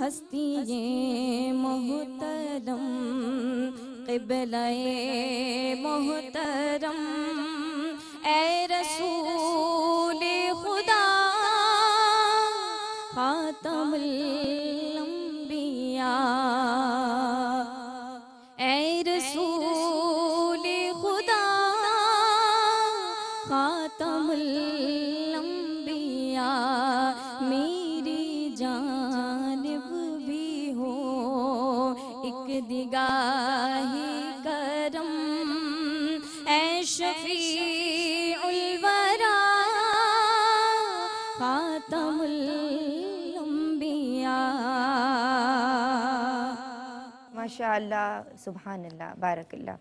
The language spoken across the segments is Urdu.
ہستی محترم قبلہ محترم اے رسول خدا خاتم الانبیاء اے رسول خدا خاتم الانبیاء میری جانب بھی ہو ایک نگاہ کرم اے شفیع الورا خاتم الانبیاء. ماشاء اللہ، سبحان اللہ، بارک اللہ.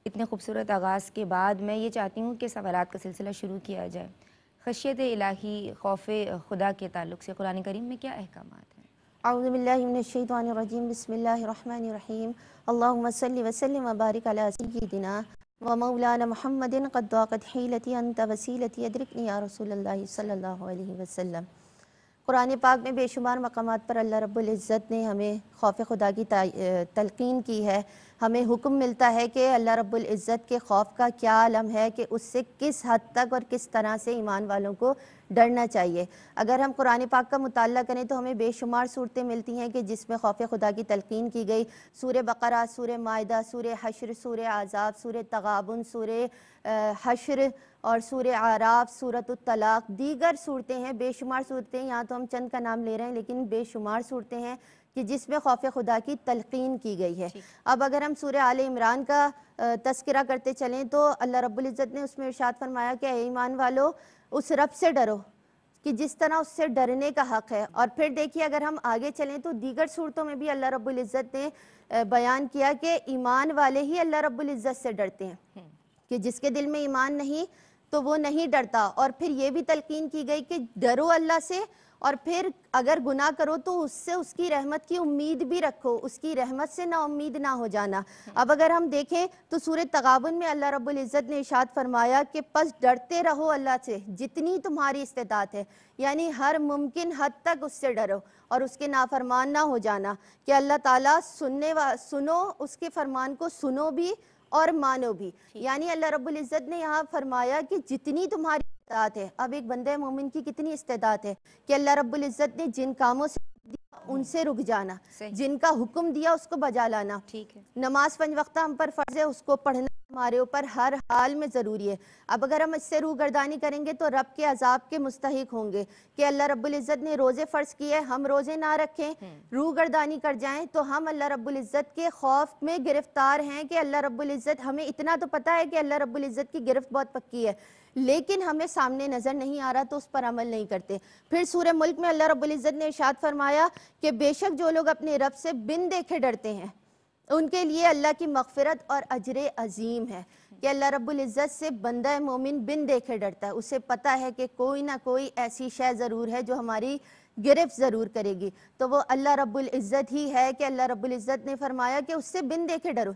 اتنے خوبصورت آغاز کے بعد میں یہ چاہتی ہوں کہ سوالات کا سلسلہ شروع کیا جائے. خشیت الہی، خوف خدا کے تعلق سے قرآن کریم میں کیا احکامات ہیں؟ اعوذ باللہ من الشیطان الرجیم، بسم اللہ الرحمن الرحیم. اللہم صلی وسلم وبارک علی سیدنا و مولانا محمد قد ضاقت حیلتی انت وسیلتی ادرکنی یا رسول اللہ صلی اللہ علیہ وسلم. قرآن پاک میں بے شمار مقامات پر اللہ رب العزت نے ہمیں خوف خدا کی تلقین کی ہے. ہمیں حکم ملتا ہے کہ اللہ رب العزت کے خوف کا کیا عالم ہے، کہ اس سے کس حد تک اور کس طرح سے ایمان والوں کو ڈرنا چاہیے. اگر ہم قرآن پاک کا مطالعہ کریں تو ہمیں بے شمار صورتیں ملتی ہیں کہ جس میں خوف خدا کی تلقین کی گئی. سورہ بقرہ، سورہ مائدہ، سورہ حشر، سورہ احزاب، سورہ تغابن، سورہ حشر اور سورہ اعراف، سورۃ الطلاق، دیگر صورتیں ہیں، بے شمار صورتیں. یہاں تو ہم چند کا نام لے رہے ہیں لیکن بے شمار صورتیں ہیں کہ جس میں خوف خدا کی تلقین کی گئی ہے. اب اگر ہم سورہ آل عمران کا تذکرہ کرتے چلیں تو اللہ رب العزت نے اس میں ارشاد فرمایا کہ اے ایمان والو اس رب سے ڈرو کہ جس طرح اس سے ڈرنے کا حق ہے. اور پھر دیکھیے اگر ہم آگے چلیں تو دیگر صورتوں میں بھی اللہ رب العزت نے بیان کیا کہ ایمان والے ہی اللہ رب العزت سے ڈرتے ہیں، کہ جس کے دل میں ایمان نہیں تو وہ نہیں ڈرتا. اور پھر یہ بھی تلقین کی گئی کہ ڈرو اللہ سے، اور پھر اگر گناہ کرو تو اس سے اس کی رحمت کی امید بھی رکھو، اس کی رحمت سے نا امید نہ ہو جانا. اب اگر ہم دیکھیں تو سورہ تغابن میں اللہ رب العزت نے ارشاد فرمایا کہ پس ڈرتے رہو اللہ سے جتنی تمہاری استطاعت ہے، یعنی ہر ممکن حد تک اس سے ڈرو اور اس کے نافرمان نہ ہو جانا. کہ اللہ تعالیٰ سنو، اس کے فرمان کو سنو بھی اور مانو بھی. یعنی اللہ رب العزت نے یہاں فرمایا کہ جتنی تمہاری استطاعت ہے. اب ایک بندہ مومن کی کتنی استطاعت ہے کہ اللہ رب العزت نے جن کاموں سے دیا ان سے رک جانا، جن کا حکم دیا اس کو بجا لانا. نماز 5 وقتہ ہم پر فرض ہے، اس کو پڑھنا ہمارے اوپر ہر حال میں ضروری ہے. اب اگر ہم اس سے روگردانی کریں گے تو رب کے عذاب کے مستحق ہوں گے. کہ اللہ رب العزت نے روزے فرض کیے، ہم روزے نہ رکھیں، روگردانی کر جائیں تو ہم اللہ رب العزت کے خوف میں گرفتار ہیں. کہ اللہ رب العزت، ہمیں اتنا تو پتہ ہے کہ اللہ رب العزت کی گرفت بہت پکی ہے لیکن ہمیں سامنے نظر نہیں آ رہا تو اس پر عمل نہیں کرتے. پھر سورہ ملک میں اللہ رب العزت نے ارشاد فرمایا کہ بے شک جو لوگ اپنے رب سے بن دیکھے ڈرتے ہیں ان کے لیے اللہ کی مغفرت اور اجر عظیم ہے. کہ اللہ رب العزت سے بندہ مومن بن دیکھے ڈرتا ہے، اسے پتہ ہے کہ کوئی نہ کوئی ایسی شے ضرور ہے جو ہماری گرفت ضرور کرے گی، تو وہ اللہ رب العزت ہی ہے. کہ اللہ رب العزت نے فرمایا کہ اس سے بن دیکھے ڈرو.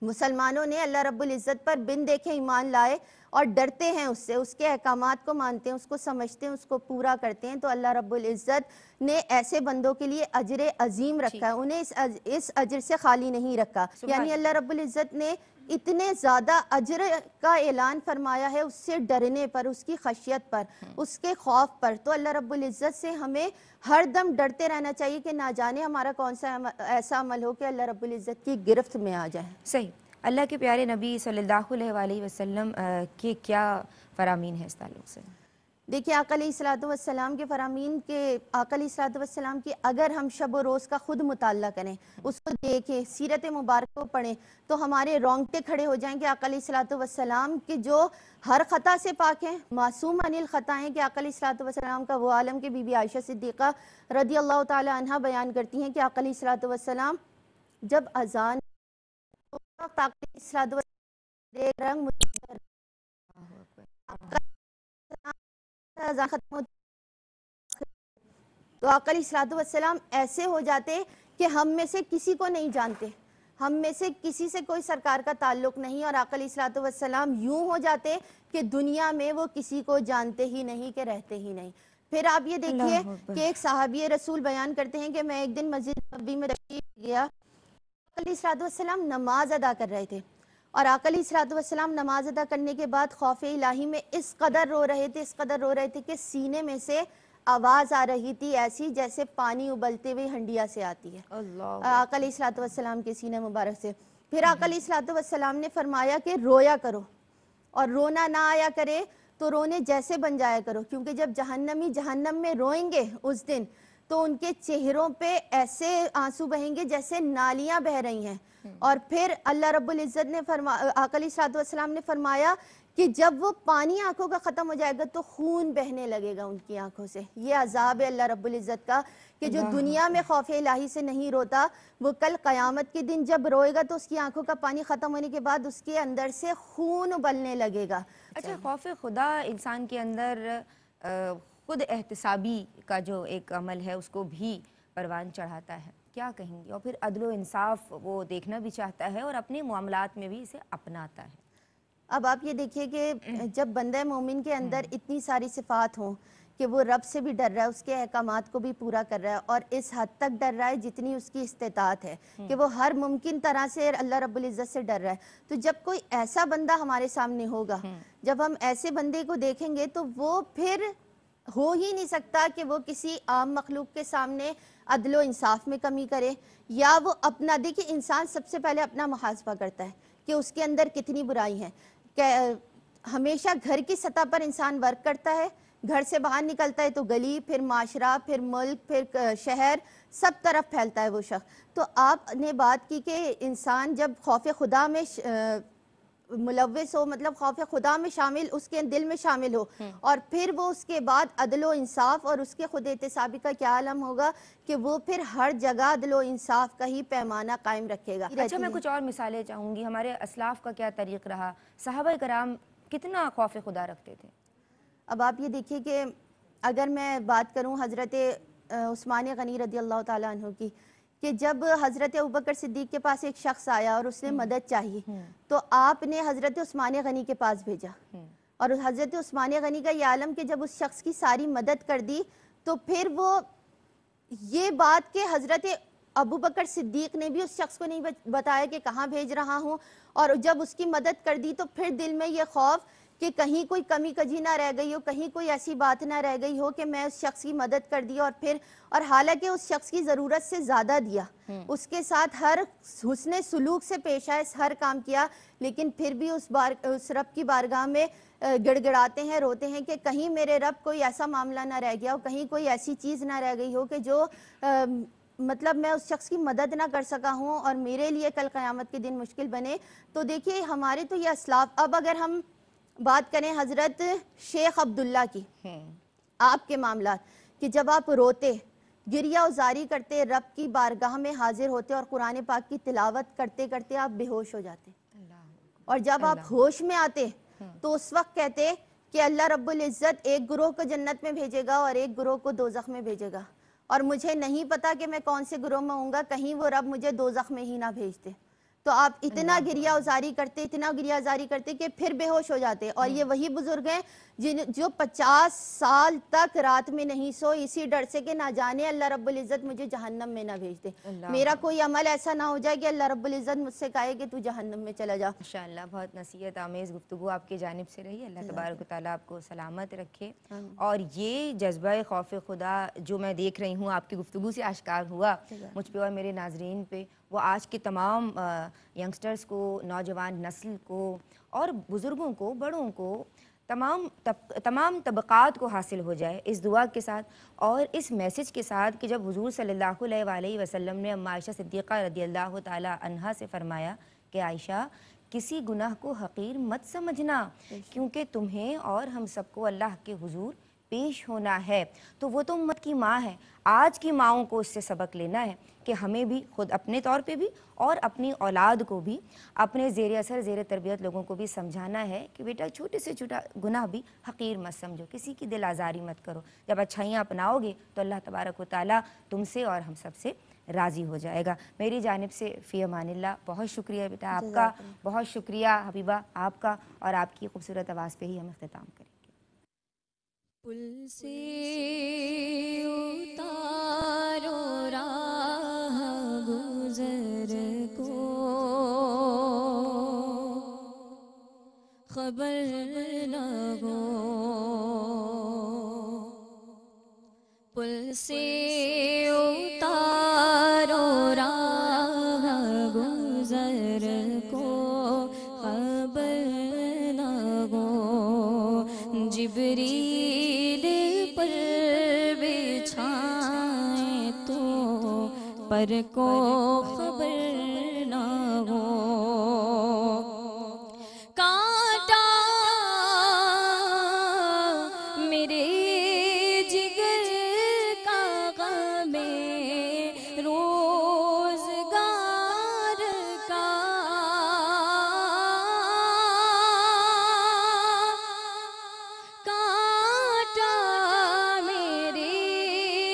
مسلمانوں نے اللہ رب العزت پر بن دیکھے ایمان لائے اور ڈرتے ہیں اس سے، اس کے احکامات کو مانتے ہیں، اس کو سمجھتے ہیں، اس کو پورا کرتے ہیں. تو اللہ رب العزت نے ایسے بندوں کے لیے اجر عظیم رکھا ہے، انہیں اس اجر سے خالی نہیں رکھا. یعنی اللہ رب العزت نے اتنے زیادہ اجر کا اعلان فرمایا ہے اس سے ڈرنے پر، اس کی خشیت پر، اس کے خوف پر. تو اللہ رب العزت سے ہمیں ہر دم ڈرتے رہنا چاہیے کہ نہ جانے ہمارا کون سا ایسا عمل ہو کہ اللہ رب العزت کی گرفت میں آ جائے. صحیح. اللہ کے پیارے نبی صلی اللہ علیہ وآلہ وسلم کے کیا فرامین ہیں اس تعلق سے؟ دیکھیں آقا علیہ السلام کے فرامین کے، آقا علیہ السلام کی اگر ہم شب و روز کا خود مطالعہ کریں، اس کو دیکھیں، سیرت مبارک کو پڑھیں تو ہمارے رونگٹے کھڑے ہو جائیں کہ آقا علیہ السلام کے جو ہر خطا سے پاک ہیں، معصوم عن الخطا ہیں. کہ آقا علیہ السلام کا وہ عالم کہ بی بی عائشہ صدیقہ رضی اللہ تعالی عنہ بیان کرتی ہیں کہ آقا علیہ السلام جب اذان رنگ ختم تو آقا علیہ السلام ایسے ہو جاتے کہ ہم میں سے کسی کو نہیں جانتے، ہم میں سے کسی سے کوئی سرکار کا تعلق نہیں، اور آقا علیہ السلام یوں ہو جاتے کہ دنیا میں وہ کسی کو جانتے ہی نہیں، کہ رہتے ہی نہیں. پھر آپ یہ دیکھیے اللہ اکبر۔ کہ ایک صحابی رسول بیان کرتے ہیں کہ میں ایک دن مسجد نبوی میں تشریف گیا، آقا علیہ الصلوۃ والسلام نماز ادا کر رہے تھے، اور آقا علیہ الصلوۃ والسلام نماز ادا کرنے کے بعد خوف الہی میں اس قدر رو رہے تھے، اس قدر رو رہے تھے کہ سینے میں سے آواز آ رہی تھی ایسی جیسے پانی ابلتے ہوئے ہنڈیا سے آتی ہے، اللہ آقا علیہ الصلوۃ والسلام کے سینے مبارک سے۔ پھر آقا علیہ الصلوۃ والسلام نے فرمایا کہ رویا کرو، اور رونا نہ آیا کرے تو رونے جیسے بن جایا کرو، کیونکہ جب جہنمی جہنم میں روئیں گے اس دن تو ان کے چہروں پہ ایسے آنسو بہیں گے جیسے نالیاں بہہ رہی ہیں۔ اور پھر اللہ رب العزت نے آقا علیہ الصلوۃ والسلام نے فرمایا کہ جب وہ پانی آنکھوں کا ختم ہو جائے گا تو خون بہنے لگے گا ان کی آنکھوں سے۔ یہ عذاب ہے اللہ رب العزت کا کہ جو دنیا میں خوف الہی سے نہیں روتا، وہ کل قیامت کے دن جب روئے گا تو اس کی آنکھوں کا پانی ختم ہونے کے بعد اس کے اندر سے خون ابلنے لگے گا۔ اچھا، خوف خدا انسان کے اندر خود احتسابی کا جو ایک عمل ہے اس کو بھی پروان چڑھاتا ہے، کیا کہیں گے؟ اور پھر عدل و انصاف وہ دیکھنا بھی چاہتا ہے اور اپنے معاملات میں بھی اسے اپناتا ہے۔ اب آپ یہ دیکھیے کہ جب بندہ مومن کے اندر اتنی ساری صفات ہوں کہ وہ رب سے بھی ڈر رہا ہے، اس کے احکامات کو بھی پورا کر رہا ہے، اور اس حد تک ڈر رہا ہے جتنی اس کی استطاعت ہے کہ وہ ہر ممکن طرح سے اللہ رب العزت سے ڈر رہا ہے، تو جب کوئی ایسا بندہ ہمارے سامنے ہوگا، جب ہم ایسے بندے کو دیکھیں گے تو وہ پھر ہو ہی نہیں سکتا کہ وہ کسی عام مخلوق کے سامنے عدل و انصاف میں کمی کرے، یا وہ اپنا، دیکھیں انسان سب سے پہلے اپنا محاسبہ کرتا ہے کہ اس کے اندر کتنی برائی ہیں، کہ ہمیشہ گھر کی سطح پر انسان ورک کرتا ہے، گھر سے باہر نکلتا ہے تو گلی، پھر معاشرہ، پھر ملک، پھر شہر، سب طرف پھیلتا ہے وہ شخص۔ تو آپ نے بات کی کہ انسان جب خوف خدا میں ملوث ہو، مطلب خوف خدا میں شامل، اس کے دل میں شامل ہو، اور پھر وہ اس کے بعد عدل و انصاف اور اس کے خود احتسابی کا کیا عالم ہوگا کہ وہ پھر ہر جگہ عدل و انصاف کا ہی پیمانہ قائم رکھے گا۔ اچھا، میں کچھ اور مثالیں چاہوں گی، ہمارے اسلاف کا کیا طریق رہا، صحابہ کرام کتنا خوف خدا رکھتے تھے؟ اب آپ یہ دیکھیے کہ اگر میں بات کروں حضرت عثمان غنی رضی اللہ تعالیٰ عنہ کی، کہ جب حضرت ابوبکر صدیق کے پاس ایک شخص آیا اور اس نے مدد چاہی تو آپ نے حضرت عثمان غنی کے پاس بھیجا، اور حضرت عثمان غنی کا یہ عالم کہ جب اس شخص کی ساری مدد کر دی تو پھر وہ یہ بات کہ حضرت ابوبکر صدیق نے بھی اس شخص کو نہیں بتایا کہ کہاں بھیج رہا ہوں، اور جب اس کی مدد کر دی تو پھر دل میں یہ خوف کہ کہیں کوئی کمی کجی نہ رہ گئی ہو، کہیں کوئی ایسی بات نہ رہ گئی ہو کہ میں اس شخص کی مدد کر دی، اور حالانکہ اس شخص کی ضرورت سے زیادہ دیا، اس کے ساتھ ہر حسن سلوک سے پیش آئے، ہر کام کیا، لیکن پھر بھی اس رب کی بارگاہ میں گڑ گڑاتے ہیں، روتے ہیں کہ کہیں میرے رب کوئی ایسا معاملہ نہ رہ گیا ہو، کہیں کوئی ایسی چیز نہ رہ گئی ہو کہ جو مطلب میں اس شخص کی مدد نہ کر سکا ہوں اور میرے لیے کل قیامت کے دن مشکل بنے۔ تو دیکھیے ہمارے تو یہ اسلاف، اب اگر ہم بات کریں حضرت شیخ عبداللہ کی، آپ کے معاملات کہ جب آپ روتے، گریہ ازاری کرتے، رب کی بارگاہ میں حاضر ہوتے اور قرآن پاک کی تلاوت کرتے کرتے آپ بے ہوش ہو جاتے، اور جب آپ ہوش میں آتے تو اس وقت کہتے کہ اللہ رب العزت ایک گروہ کو جنت میں بھیجے گا اور ایک گروہ کو دوزخ میں بھیجے گا، اور مجھے نہیں پتا کہ میں کون سے گروہ میں ہوں گا، کہیں وہ رب مجھے دوزخ میں ہی نہ بھیج دے۔ تو آپ اتنا گریہ ازاری کرتے، اتنا گریہ ازاری کرتے کہ پھر بے ہوش ہو جاتے، اور یہ وہی بزرگ ہیں جو 50 سال تک رات میں نہیں سو، اسی ڈر سے کہ نہ جانے اللہ رب العزت مجھے جہنم میں نہ بھیج دے، میرا کوئی عمل ایسا نہ ہو جائے کہ اللہ رب العزت مجھ سے کہے کہ تو جہنم میں چلا جا۔ ماشاءاللہ، بہت نصیحت آمیز گفتگو آپ کی جانب سے رہی، اللہ تبارک و تعالیٰ آپ کو سلامت رکھے، اور یہ جذبہ خوف خدا جو میں دیکھ رہی ہوں آپ کی گفتگو سے آشکار ہوا مجھ پہ اور میرے ناظرین پہ، وہ آج کے تمام ینگسٹرز کو، نوجوان نسل کو اور بزرگوں کو، بڑوں کو، تمام طبقات کو حاصل ہو جائے، اس دعا کے ساتھ اور اس میسج کے ساتھ کہ جب حضور صلی اللہ علیہ وآلہ وسلم نے ام عائشہ صدیقہ رضی اللہ تعالی عنہا سے فرمایا کہ عائشہ کسی گناہ کو حقیر مت سمجھنا، کیونکہ تمہیں اور ہم سب کو اللہ کے حضور پیش ہونا ہے، تو وہ تو امت کی ماں ہے، آج کی ماؤں کو اس سے سبق لینا ہے کہ ہمیں بھی خود اپنے طور پہ بھی اور اپنی اولاد کو بھی، اپنے زیر اثر زیر تربیت لوگوں کو بھی سمجھانا ہے کہ بیٹا چھوٹے سے چھوٹا گناہ بھی حقیر مت سمجھو، کسی کی دل آزاری مت کرو، جب اچھائیاں اپناؤ گے تو اللہ تبارک و تعالیٰ تم سے اور ہم سب سے راضی ہو جائے گا۔ میری جانب سے فی امان اللہ، بہت شکریہ بیٹا آپ کا، بہت شکریہ حبیبہ آپ کا، اور آپ کی خوبصورت آواز پہ ہی ہم اختتام کریں۔ پل سے اتارو راہ گزر کو، خبر نہ ہو پل سے اتارو راہ گزر کو، خبر نہ ہو جبریل پر بچھائیں تو پر کو خبر نہ ہو، کانٹا میرے جگر کا غم روزگار کا، کانٹا میرے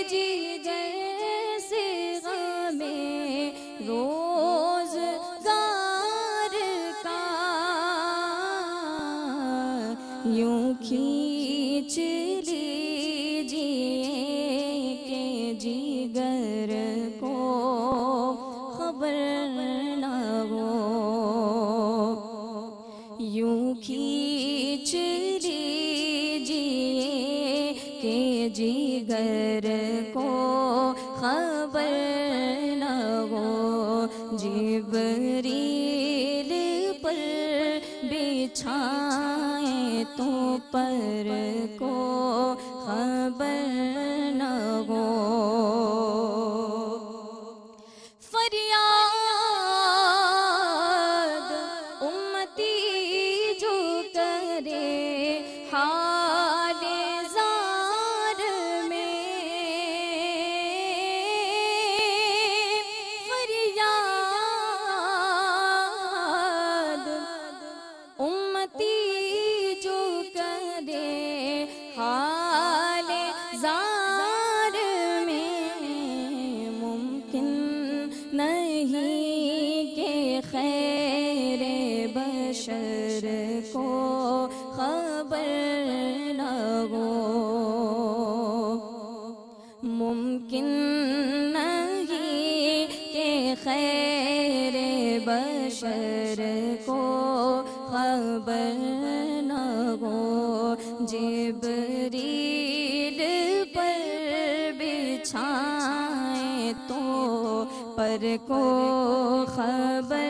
جگر سے غم روزگار کا، یوں کھینچ لیجیے کہ جگر کو خبر نہ ہو، یوں کھینچ لیجیے کہ جگر کو خبر نہ ہو، جبریل پر بچھائیں تو پر کو خبر نہ ہو، فریاد امتی جو کرے حال زار میں، فریاد امتی جو کرے حال زار میں، ممکن نہیں کہ خیر بشر کو خبر نہ ہو، ممکن نہیں کہ خیر بشر کو خبر نہ ہو، جبریل پر بچھائیں تو پر کو خبر